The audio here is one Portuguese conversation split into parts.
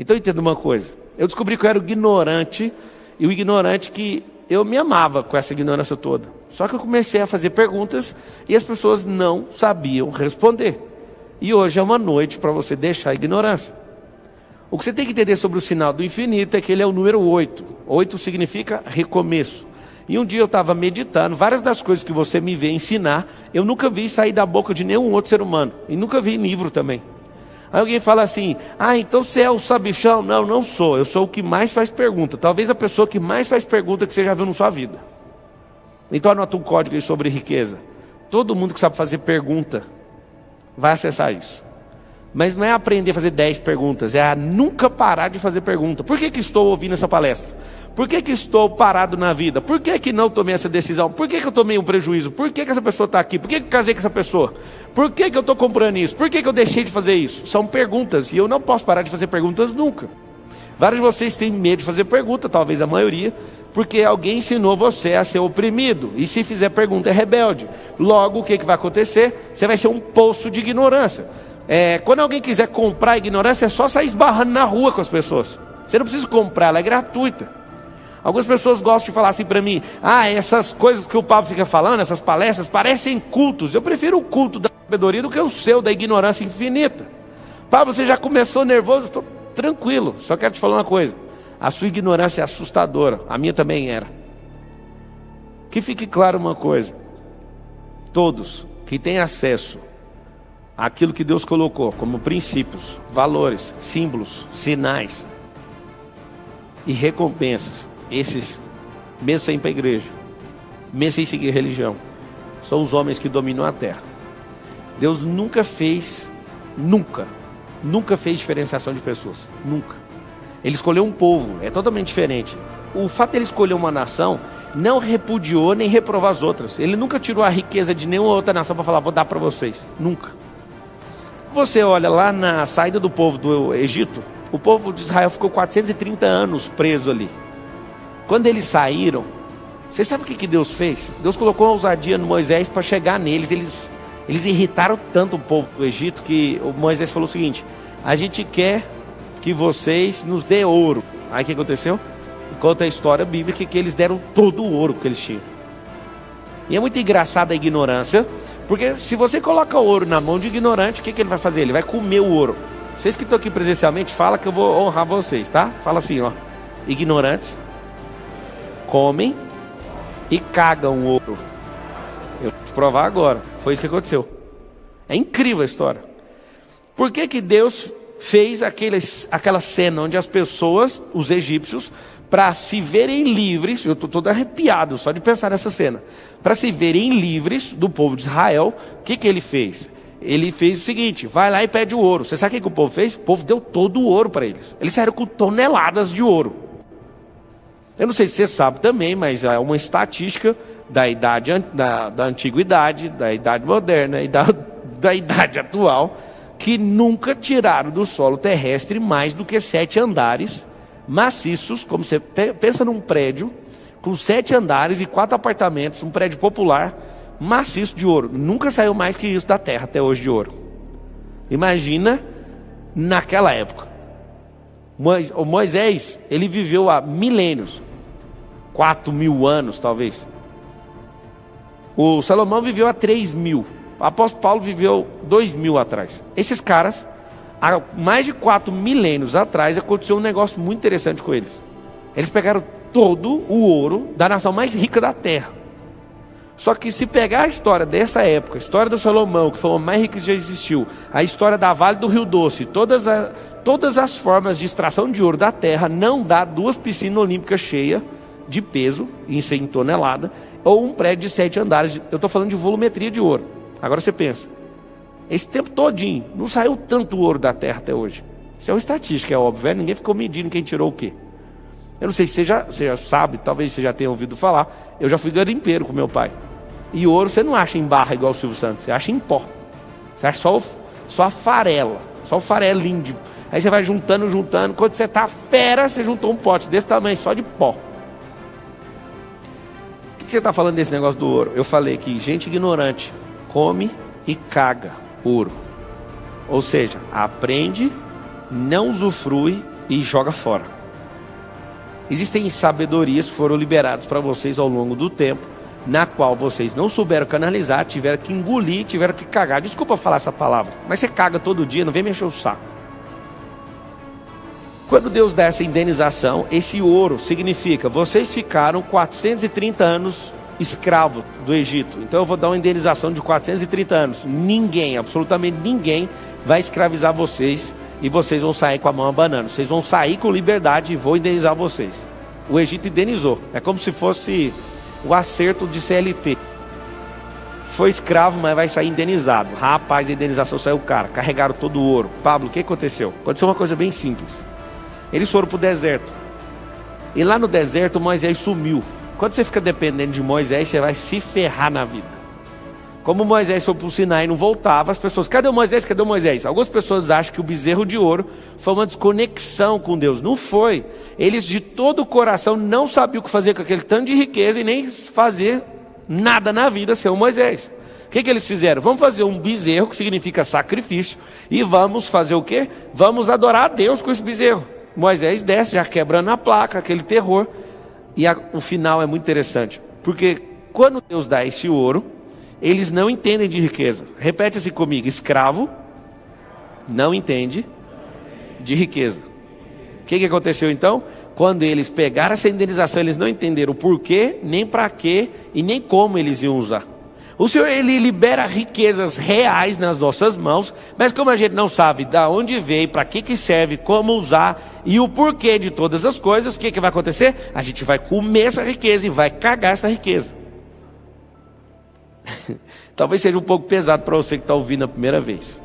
Então entenda uma coisa, eu descobri que eu era o ignorante, e o ignorante que eu me amava com essa ignorância toda. Só que eu comecei a fazer perguntas e as pessoas não sabiam responder. E hoje é uma noite para você deixar a ignorância. O que você tem que entender sobre o sinal do infinito é que ele é o número 8. 8 significa recomeço. E um dia eu estava meditando, várias das coisas que você me vê ensinar, eu nunca vi sair da boca de nenhum outro ser humano. E nunca vi em livro também. Aí alguém fala assim, então você é o sabichão? Não, não sou, eu sou o que mais faz pergunta. Talvez a pessoa que mais faz pergunta que você já viu na sua vida. Então anota um código aí sobre riqueza. Todo mundo que sabe fazer pergunta vai acessar isso. Mas não é aprender a fazer 10 perguntas, é a nunca parar de fazer pergunta. Por que estou ouvindo essa palestra? Por que estou parado na vida? Por que não tomei essa decisão? Por que eu tomei um prejuízo? Por que essa pessoa está aqui? Por que eu casei com essa pessoa? Por que eu estou comprando isso? Por que eu deixei de fazer isso? São perguntas, e eu não posso parar de fazer perguntas nunca. Vários de vocês têm medo de fazer pergunta, talvez a maioria, porque alguém ensinou você a ser oprimido. E se fizer pergunta é rebelde. Logo, o que vai acontecer? Você vai ser um poço de ignorância. Quando alguém quiser comprar a ignorância, é só sair esbarrando na rua com as pessoas. Você não precisa comprar, ela é gratuita. Algumas pessoas gostam de falar assim para mim, essas coisas que o Pablo fica falando, essas palestras, parecem cultos. Eu prefiro o culto da sabedoria do que o seu, da ignorância infinita. Pablo, você já começou nervoso? Estou tranquilo, só quero te falar uma coisa. A sua ignorância é assustadora, a minha também era. Que fique claro uma coisa, todos que têm acesso àquilo que Deus colocou como princípios, valores, símbolos, sinais e recompensas, esses, mesmo sem ir para a igreja, mesmo sem seguir religião, são os homens que dominam a terra. Deus nunca fez diferenciação de pessoas, nunca. Ele escolheu um povo, é totalmente diferente. O fato de ele escolher uma nação, não repudiou nem reprovou as outras. Ele nunca tirou a riqueza de nenhuma outra nação para falar, vou dar para vocês, nunca. Você olha lá na saída do povo do Egito, o povo de Israel ficou 430 anos preso ali. Quando eles saíram, você sabe o que Deus fez? Deus colocou uma ousadia no Moisés para chegar neles. Eles irritaram tanto o povo do Egito que o Moisés falou o seguinte, a gente quer que vocês nos dê ouro. Aí o que aconteceu? Conta a história bíblica que eles deram todo o ouro que eles tinham. E é muito engraçada a ignorância, porque se você coloca ouro na mão de ignorante, o que ele vai fazer? Ele vai comer o ouro. Vocês que estão aqui presencialmente, fala que eu vou honrar vocês, tá? Fala assim, ignorantes comem e cagam ouro. Eu vou te provar agora, foi isso que aconteceu. É incrível a história. Por que Deus fez aquela cena onde as pessoas, os egípcios, para se verem livres, eu estou todo arrepiado só de pensar nessa cena, para se verem livres do povo de Israel, o que ele fez? Ele fez o seguinte, vai lá e pede o ouro. Você sabe o que o povo fez? O povo deu todo o ouro para eles. Eles saíram com toneladas de ouro. Eu não sei se você sabe também, mas é uma estatística da idade da antiguidade, da idade moderna e da idade atual, que nunca tiraram do solo terrestre mais do que 7 andares maciços, como você pensa num prédio, com 7 andares e 4 apartamentos, um prédio popular, maciço de ouro. Nunca saiu mais que isso da terra até hoje de ouro. Imagina naquela época. O Moisés, ele viveu há milênios, 4.000 anos talvez. O Salomão viveu há 3.000. O apóstolo Paulo viveu 2.000 atrás. Esses caras, há mais de 4 milênios atrás, aconteceu um negócio muito interessante com eles. Eles pegaram todo o ouro da nação mais rica da terra. Só que se pegar a história dessa época, a história do Salomão, que foi o mais rico que já existiu, a história da Vale do Rio Doce, todas as formas de extração de ouro da terra, não dá 2 piscinas olímpicas cheias de peso, em 100 toneladas, ou um prédio de 7 andares. Eu estou falando de volumetria de ouro. Agora você pensa, esse tempo todinho, não saiu tanto ouro da terra até hoje. Isso é uma estatística, é óbvio, ninguém ficou medindo quem tirou o quê. Eu não sei se você já sabe, talvez você já tenha ouvido falar, eu já fui garimpeiro com meu pai. E ouro você não acha em barra igual o Silvio Santos, você acha em pó. Você acha só a farela, só o farelinho. Aí você vai juntando, quando você tá fera, você juntou um pote desse tamanho, só de pó. O que você está falando desse negócio do ouro? Eu falei que gente ignorante come e caga ouro. Ou seja, aprende, não usufrui e joga fora. Existem sabedorias que foram liberadas para vocês ao longo do tempo, na qual vocês não souberam canalizar, tiveram que engolir, tiveram que cagar. Desculpa falar essa palavra, mas você caga todo dia, não vem mexer o saco. Quando Deus dá essa indenização, esse ouro significa, vocês ficaram 430 anos escravos do Egito. Então eu vou dar uma indenização de 430 anos. Ninguém, absolutamente ninguém, vai escravizar vocês e vocês vão sair com a mão abanando. Vocês vão sair com liberdade e vou indenizar vocês. O Egito indenizou. É como se fosse o acerto de CLT. Foi escravo, mas vai sair indenizado. Rapaz, a indenização saiu o cara. Carregaram todo o ouro. Pablo, o que aconteceu? Aconteceu uma coisa bem simples. Eles foram para o deserto. E lá no deserto Moisés sumiu. Quando você fica dependendo de Moisés, você vai se ferrar na vida. Como Moisés foi para o Sinai e não voltava, as pessoas, cadê o Moisés? Cadê o Moisés? Algumas pessoas acham que o bezerro de ouro foi uma desconexão com Deus. Não foi. Eles de todo o coração não sabiam o que fazer com aquele tanto de riqueza e nem fazer nada na vida sem o Moisés. O que eles fizeram? Vamos fazer um bezerro, que significa sacrifício, e vamos fazer o quê? Vamos adorar a Deus com esse bezerro. Moisés desce, já quebrando a placa, aquele terror. E o final é muito interessante. Porque quando Deus dá esse ouro, eles não entendem de riqueza. Repete assim comigo. Escravo não entende de riqueza. O que aconteceu então? Quando eles pegaram essa indenização, eles não entenderam o porquê, nem para quê e nem como eles iam usar. O Senhor, Ele libera riquezas reais nas nossas mãos, mas como a gente não sabe de onde veio, para que serve, como usar e o porquê de todas as coisas, o que vai acontecer? A gente vai comer essa riqueza e vai cagar essa riqueza. Talvez seja um pouco pesado para você que está ouvindo a primeira vez.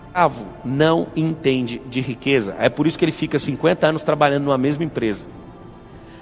Escravo não entende de riqueza. É por isso que ele fica 50 anos trabalhando numa mesma empresa.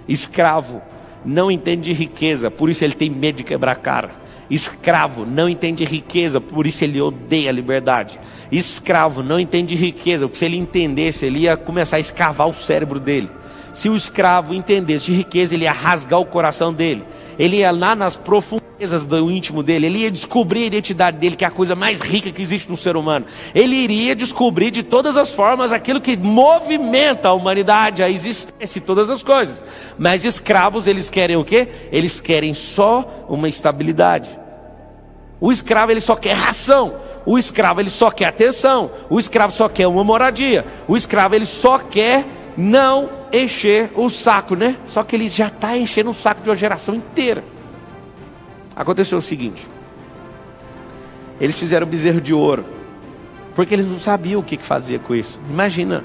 Escravo não entende de riqueza, por isso ele tem medo de quebrar a cara. Escravo não entende riqueza, por isso ele odeia a liberdade. Escravo não entende riqueza, porque se ele entendesse, ele ia começar a escavar o cérebro dele. Se o escravo entendesse de riqueza, ele ia rasgar o coração dele. Ele ia lá nas profundezas do íntimo dele, ele ia descobrir a identidade dele, que é a coisa mais rica que existe no ser humano. Ele iria descobrir de todas as formas aquilo que movimenta a humanidade, a existência e todas as coisas. Mas escravos, eles querem o quê? Eles querem só uma estabilidade. O escravo, ele só quer ração. O escravo, ele só quer atenção. O escravo só quer uma moradia. O escravo, ele só quer não encher o saco, né? Só que ele já está enchendo o saco de uma geração inteira. Aconteceu o seguinte: eles fizeram o bezerro de ouro, porque eles não sabiam o que fazer com isso. Imagina,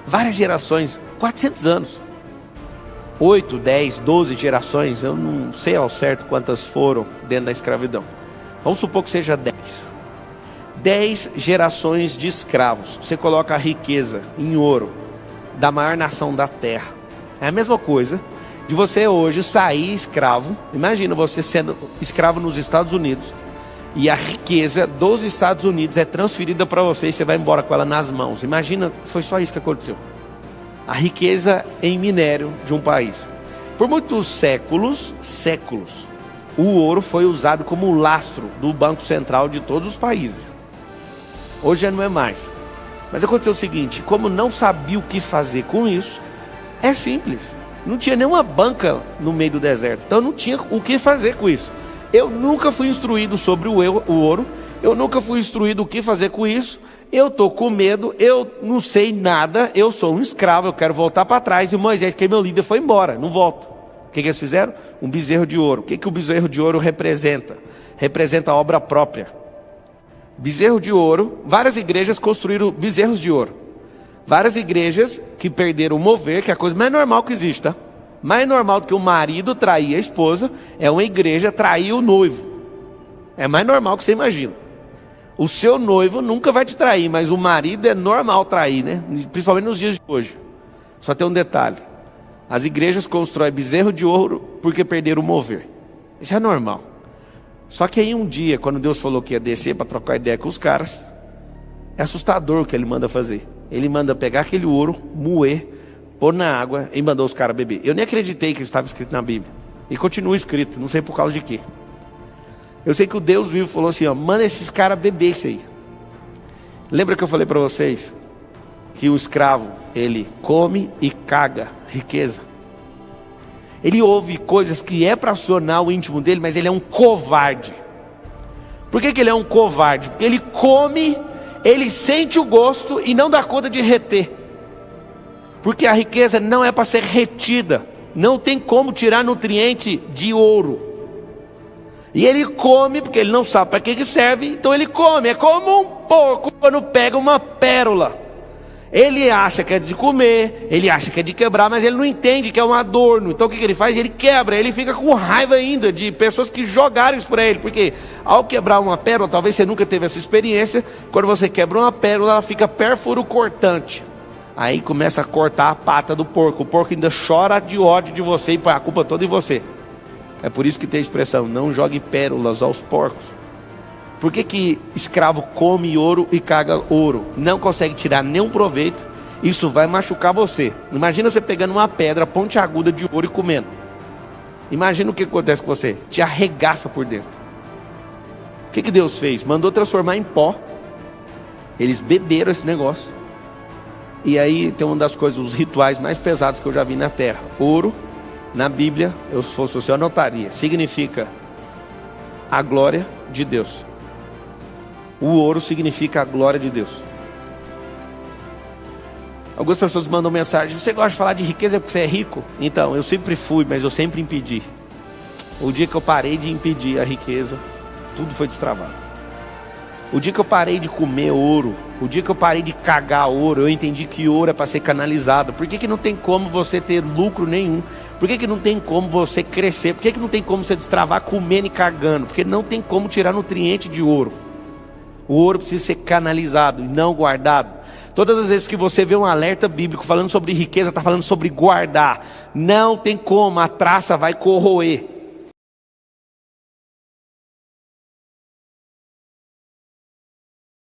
várias gerações, 400 anos, 8, 10, 12 gerações, eu não sei ao certo quantas foram dentro da escravidão. Vamos supor que seja 10. 10 gerações de escravos. Você coloca a riqueza em ouro da maior nação da terra. É a mesma coisa de você hoje sair escravo. Imagina você sendo escravo nos Estados Unidos e a riqueza dos Estados Unidos é transferida para você e você vai embora com ela nas mãos. Imagina, foi só isso que aconteceu. A riqueza em minério de um país. Por muitos séculos, o ouro foi usado como lastro do Banco Central de todos os países. Hoje já não é mais. Mas aconteceu o seguinte: como não sabia o que fazer com isso, é simples. Não tinha nenhuma banca no meio do deserto. Então não tinha o que fazer com isso. Eu nunca fui instruído sobre o ouro. Eu nunca fui instruído o que fazer com isso. Eu estou com medo. Eu não sei nada. Eu sou um escravo. Eu quero voltar para trás. E o Moisés, que é meu líder, foi embora. Não volta. O que eles fizeram? Um bezerro de ouro. O que o bezerro de ouro representa? Representa a obra própria. Bezerro de ouro. Várias igrejas construíram bezerros de ouro. Várias igrejas que perderam o mover, que é a coisa mais normal que existe, tá? Mais normal do que o marido trair a esposa é uma igreja trair o noivo. É mais normal que você imagina. O seu noivo nunca vai te trair, mas o marido é normal trair, né? Principalmente nos dias de hoje. Só tem um detalhe: as igrejas constroem bezerro de ouro porque perderam o mover. Isso é normal. Só que aí um dia, quando Deus falou que ia descer para trocar ideia com os caras, é assustador o que ele manda fazer. Ele manda pegar aquele ouro, moer, pôr na água e mandou os caras beber. Eu nem acreditei que estava escrito na Bíblia. E continua escrito, não sei por causa de quê. Eu sei que o Deus vivo falou assim, ó, manda esses caras beber isso aí. Lembra que eu falei para vocês que o escravo, ele come e caga riqueza. Ele ouve coisas que é para acionar o íntimo dele, mas ele é um covarde. Por que ele é um covarde? Porque ele come, ele sente o gosto e não dá conta de reter. Porque a riqueza não é para ser retida. Não tem como tirar nutriente de ouro. E ele come, porque ele não sabe para que serve, então ele come. É como um porco quando pega uma pérola. Ele acha que é de comer, ele acha que é de quebrar, mas ele não entende que é um adorno. Então o que ele faz? Ele quebra, ele fica com raiva ainda de pessoas que jogaram isso para ele. Porque ao quebrar uma pérola, talvez você nunca teve essa experiência, quando você quebra uma pérola, ela fica pérfuro cortante. Aí começa a cortar a pata do porco. O porco ainda chora de ódio de você e põe a culpa toda em você. É por isso que tem a expressão, não jogue pérolas aos porcos. Por que escravo come ouro e caga ouro? Não consegue tirar nenhum proveito. Isso vai machucar você. Imagina você pegando uma pedra pontiaguda de ouro e comendo. Imagina o que acontece com você. Te arregaça por dentro. O que Deus fez? Mandou transformar em pó. Eles beberam esse negócio. E aí tem uma das coisas, os rituais mais pesados que eu já vi na terra. Ouro, na Bíblia, se fosse você, eu anotaria. Significa a glória de Deus. O ouro significa a glória de Deus. Algumas pessoas mandam mensagem: você gosta de falar de riqueza porque você é rico? Então, eu sempre fui, mas eu sempre impedi. O dia que eu parei de impedir a riqueza, tudo foi destravado. O dia que eu parei de comer ouro, o dia que eu parei de cagar ouro, eu entendi que ouro é para ser canalizado. Por que não tem como você ter lucro nenhum? Por que não tem como você crescer? Por que não tem como você destravar comendo e cagando? Porque não tem como tirar nutriente de ouro. O ouro precisa ser canalizado e não guardado. Todas as vezes que você vê um alerta bíblico falando sobre riqueza, está falando sobre guardar. Não tem como, a traça vai corroer.